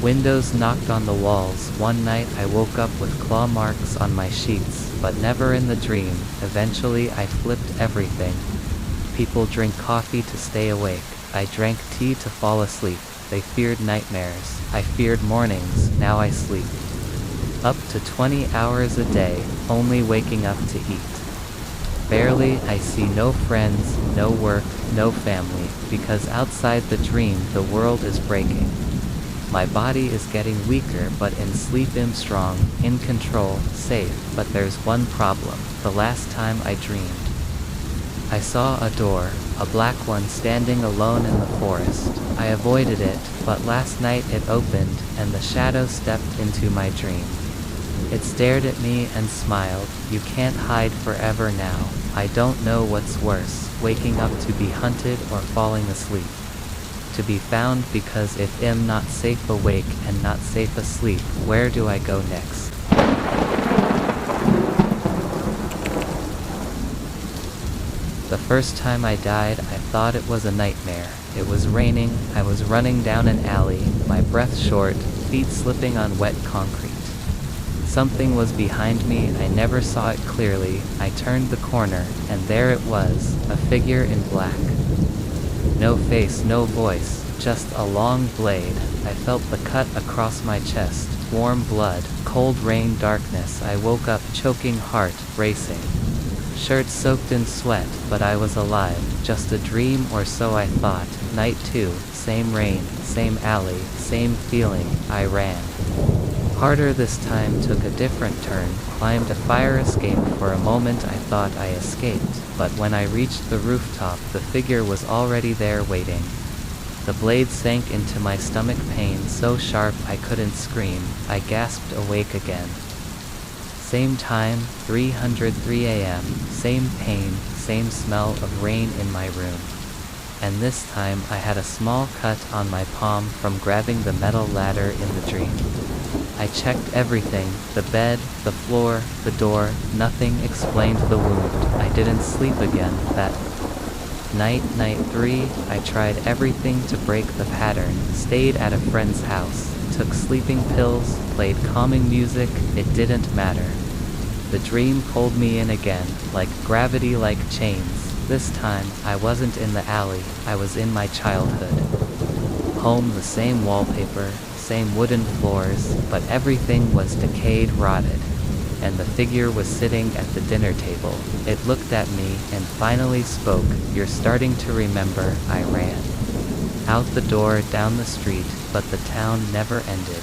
windows, knocked on the walls. One night I woke up with claw marks on my sheets, but never in the dream. Eventually I flipped everything. People drink coffee to stay awake. I drank tea to fall asleep. They feared nightmares. I feared mornings. Now I sleep up to 20 hours a day, only waking up to eat. Barely. I see no friends, no work, no family, because outside the dream the world is breaking. My body is getting weaker, but in sleep I'm strong, in control, safe. But there's one problem. The last time I dreamed, I saw a door, a black one, standing alone in the forest. I avoided it, but last night it opened, and the shadow stepped into my dream. It stared at me and smiled. "You can't hide forever now." I don't know what's worse, waking up to be hunted or falling asleep to be found, because if I'm not safe awake and not safe asleep, where do I go next? The first time I died, I thought it was a nightmare. It was raining, I was running down an alley, my breath short, feet slipping on wet concrete. Something was behind me, I never saw it clearly. I turned the corner, and there it was, a figure in black. No face, no voice, just a long blade. I felt the cut across my chest, warm blood, cold rain, darkness. I woke up, choking, heart racing. Shirt soaked in sweat, but I was alive, just a dream, or so I thought. Night 2, same rain, same alley, same feeling. I ran. Harder this time, took a different turn, climbed a fire escape. For a moment I thought I escaped, but when I reached the rooftop, the figure was already there waiting. The blade sank into my stomach, pain so sharp I couldn't scream. I gasped, awake again. Same time, 3:03 a.m., same pain, same smell of rain in my room. And this time I had a small cut on my palm from grabbing the metal ladder in the dream. I checked everything, the bed, the floor, the door, nothing explained the wound. I didn't sleep again that night. Night 3, I tried everything to break the pattern, stayed at a friend's house, took sleeping pills, played calming music, it didn't matter. The dream pulled me in again, like gravity, like chains. This time, I wasn't in the alley, I was in my childhood. Home, the same wallpaper, same wooden floors, but everything was decayed, rotted. And the figure was sitting at the dinner table. It looked at me and finally spoke. "You're starting to remember." I ran. Out the door, down the street, but the town never ended.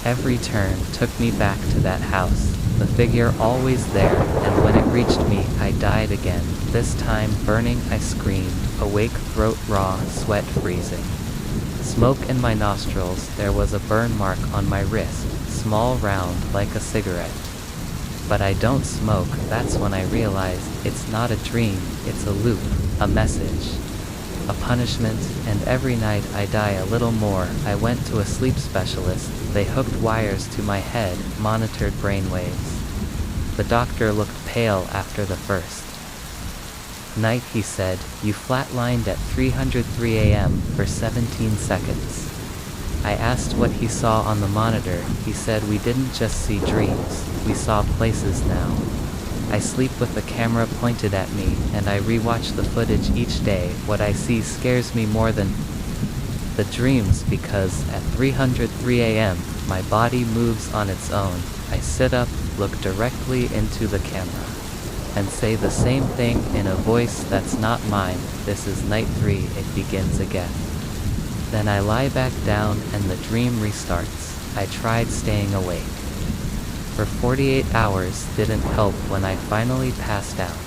Every turn took me back to that house. The figure always there, and when it reached me, I died again. This time burning, I screamed, awake, throat raw, sweat freezing. Smoke in my nostrils, there was a burn mark on my wrist, small, round, like a cigarette. But I don't smoke. That's when I realized it's not a dream, it's a loop, a message, a punishment, and every night I die a little more. I went to a sleep specialist. They hooked wires to my head, monitored brainwaves. The doctor looked pale after the first night. He said, "You flatlined at 3:03 a.m. for 17 seconds. I asked what he saw on the monitor. He said, "We didn't just see dreams, we saw places now." I sleep with the camera pointed at me, and I rewatch the footage each day. What I see scares me more than the dreams, because at 3:03 a.m., my body moves on its own. I sit up, look directly into the camera, and say the same thing in a voice that's not mine. This is night 3, it begins again. Then I lie back down and the dream restarts. I tried staying awake for 48 hours, didn't help. When I finally passed out,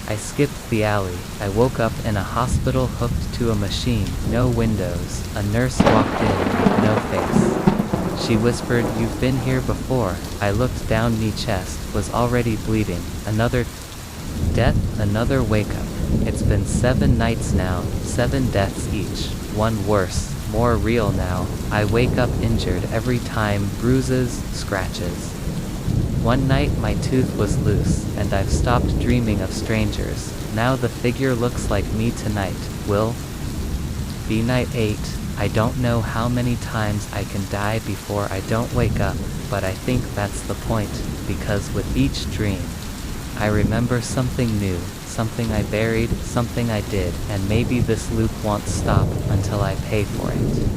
I skipped the alley. I woke up in a hospital hooked to a machine, no windows. A nurse walked in with no face. She whispered, "You've been here before." I looked down, knee, chest, was already bleeding. Another death, another wake-up. It's been 7 nights now, 7 deaths each, one worse, more real now. I wake up injured every time, bruises, scratches. One night my tooth was loose, and I've stopped dreaming of strangers. Now the figure looks like me tonight. Will be night 8. I don't know how many times I can die before I don't wake up, but I think that's the point, because with each dream, I remember something new, something I buried, something I did, and maybe this loop won't stop until I pay for it.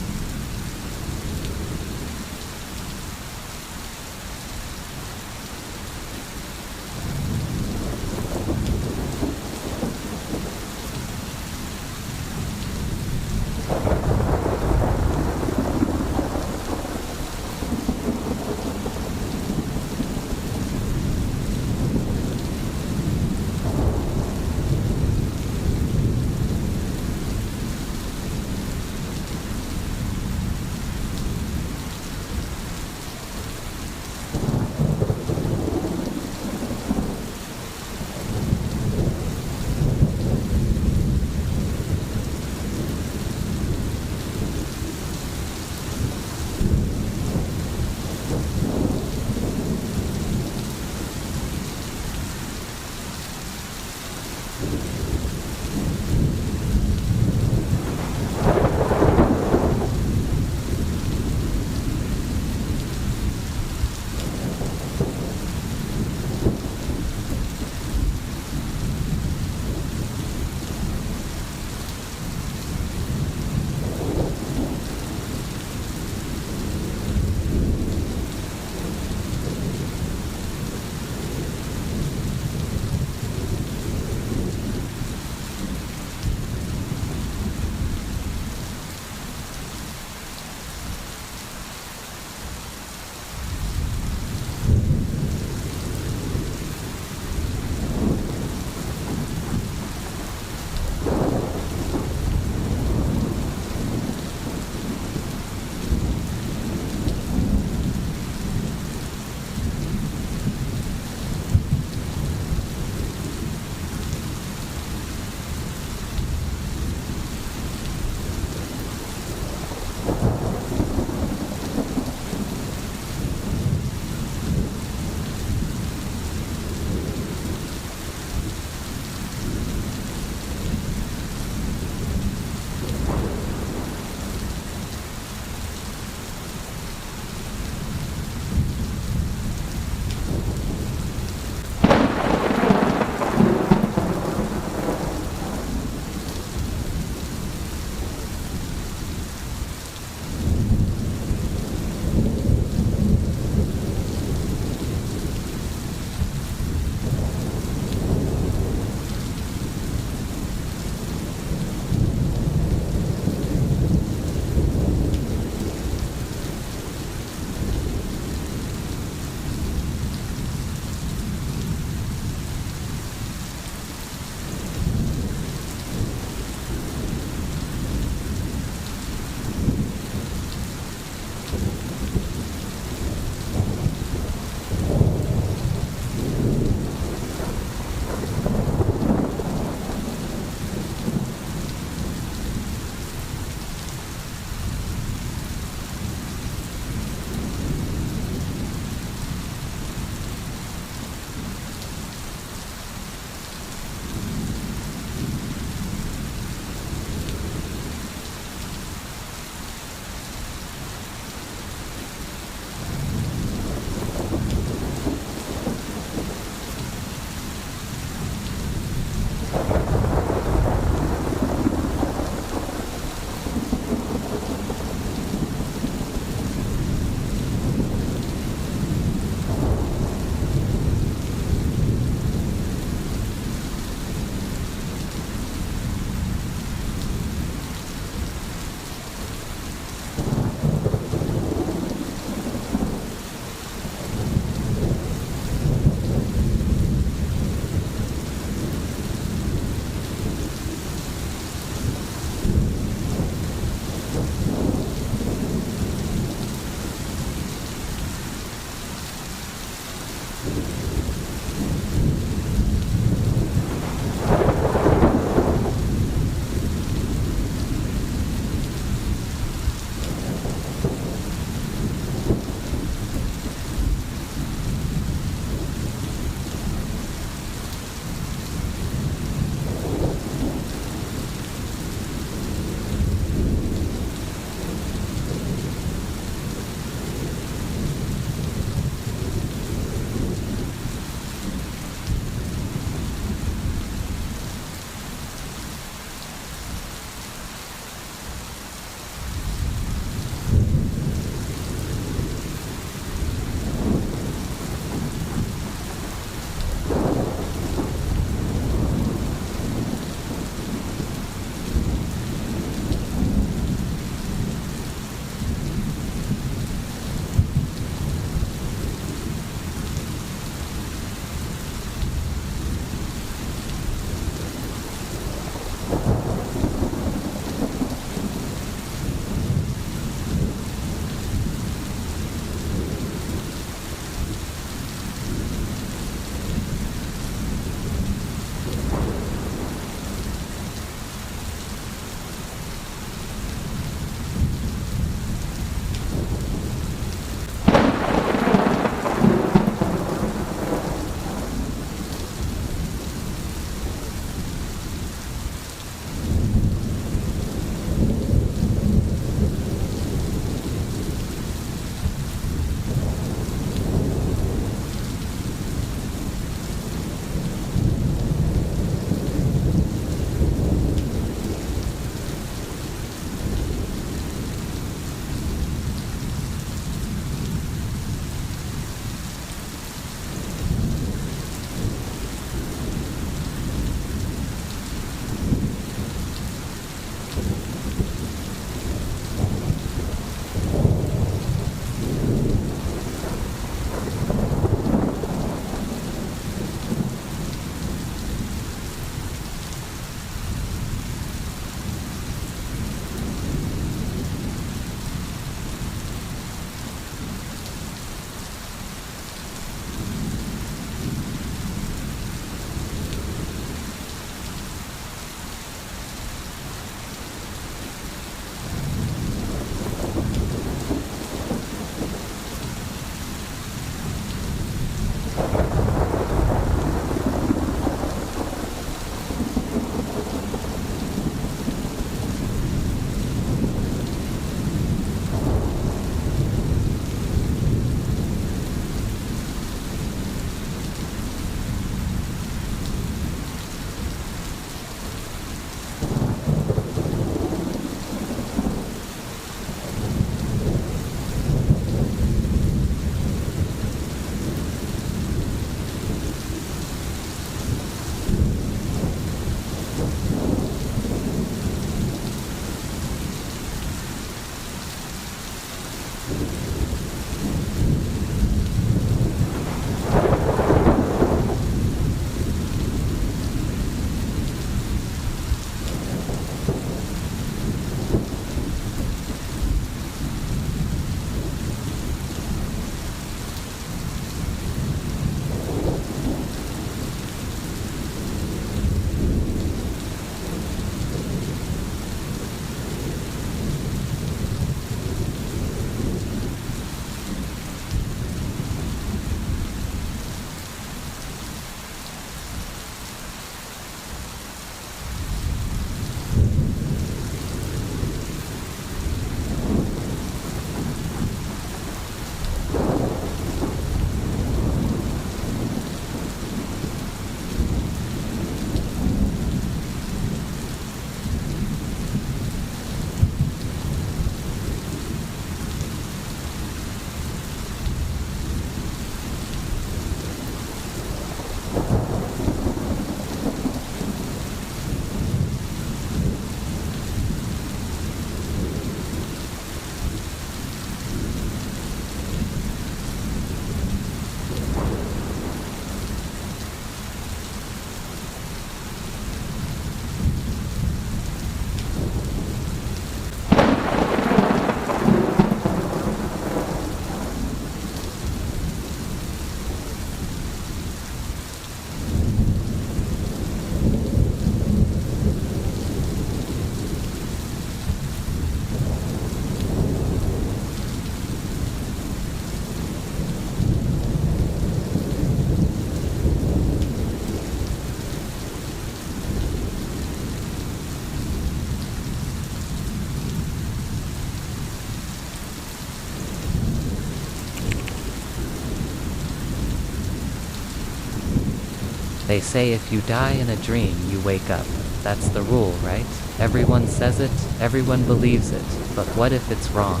They say if you die in a dream, you wake up. That's the rule, right? Everyone says it, everyone believes it, but what if it's wrong?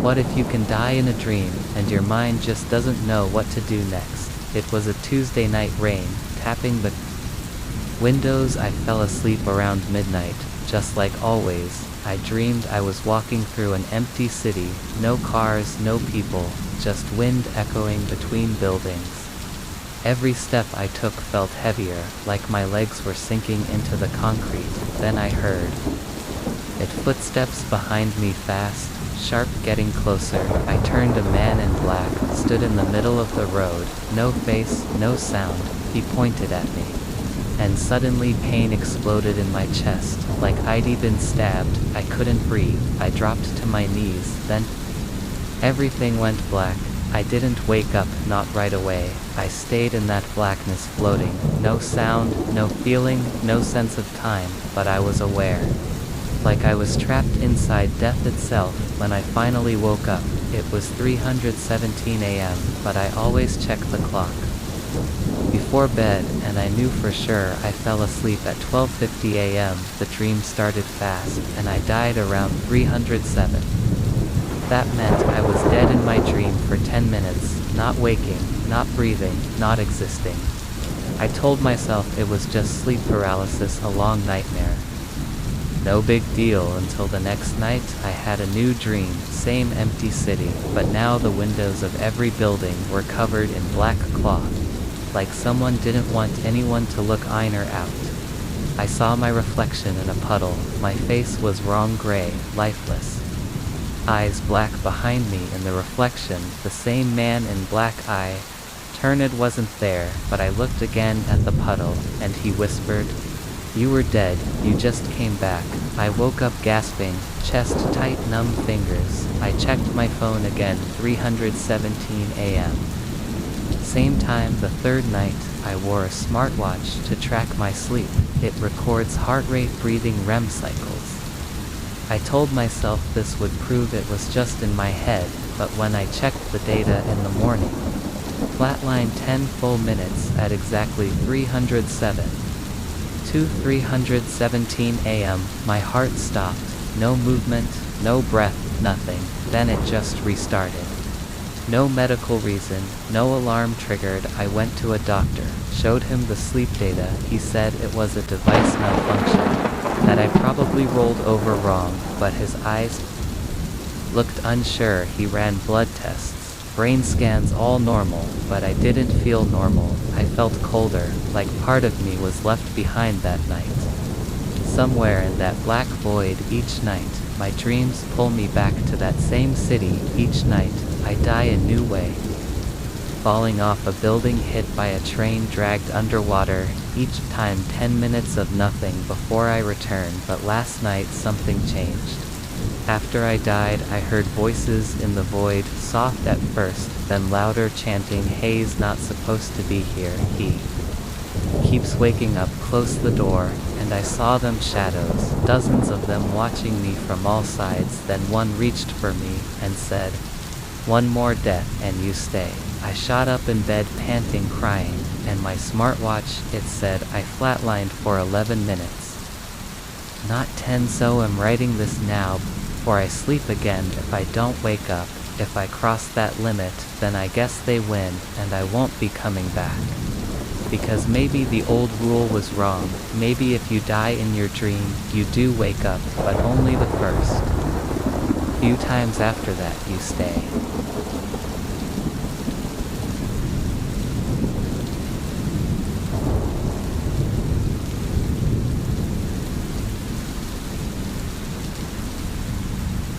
What if you can die in a dream, and your mind just doesn't know what to do next? It was a Tuesday night rain, tapping the windows. I fell asleep around midnight, just like always. I dreamed I was walking through an empty city, no cars, no people, just wind echoing between buildings. Every step I took felt heavier, like my legs were sinking into the concrete. Then I heard it, footsteps behind me, fast, sharp, getting closer. I turned. A man in black stood in the middle of the road, no face, no sound. He pointed at me. And suddenly pain exploded in my chest, like I'd been stabbed. I couldn't breathe. I dropped to my knees, then everything went black. I didn't wake up, not right away. I stayed in that blackness, floating. No sound, no feeling, no sense of time, but I was aware. Like I was trapped inside death itself. When I finally woke up, it was 3:17 a.m., but I always check the clock before bed, and I knew for sure I fell asleep at 12:50 a.m. The dream started fast, and I died around 307. That meant I was dead in my dream for 10 minutes, not waking, not breathing, not existing. I told myself it was just sleep paralysis, a long nightmare. No big deal until the next night. I had a new dream, same empty city, but now the windows of every building were covered in black cloth, like someone didn't want anyone to look in or out. I saw my reflection in a puddle. My face was wrong, gray, lifeless. Eyes black behind me in the reflection, the same man in black. I turned, wasn't there, but I looked again at the puddle, and he whispered, "You were dead, you just came back." I woke up gasping, chest tight, numb fingers. I checked my phone again, 3:17 a.m. Same time. The third night, I wore a smartwatch to track my sleep. It records heart rate, breathing, REM cycles. I told myself this would prove it was just in my head, but when I checked the data in the morning, flatline 10 full minutes at exactly 307. 3:17 a.m., my heart stopped. No movement, no breath, nothing. Then it just restarted. No medical reason, no alarm triggered. I went to a doctor, showed him the sleep data. He said it was a device malfunction, that I probably rolled over wrong, but his eyes looked unsure. He ran blood tests, brain scans, all normal, but I didn't feel normal. I felt colder, like part of me was left behind that night. Somewhere in that black void. Each night, my dreams pull me back to that same city. Each night, I die a new way. Falling off a building, hit by a train, dragged underwater. Each time 10 minutes of nothing before I return. But last night something changed. After I died, I heard voices in the void, soft at first, then louder, chanting, "Hayes not supposed to be here, he keeps waking up." Close the door, and I saw them, shadows, dozens of them watching me from all sides. Then one reached for me and said, "One more death and you stay." I shot up in bed, panting, crying, and my smartwatch, it said I flatlined for 11 minutes. Not 10, so I'm writing this now before I sleep again. If I don't wake up, if I cross that limit, then I guess they win, and I won't be coming back. Because maybe the old rule was wrong. Maybe if you die in your dream, you do wake up, but only the first few times. After that, you stay.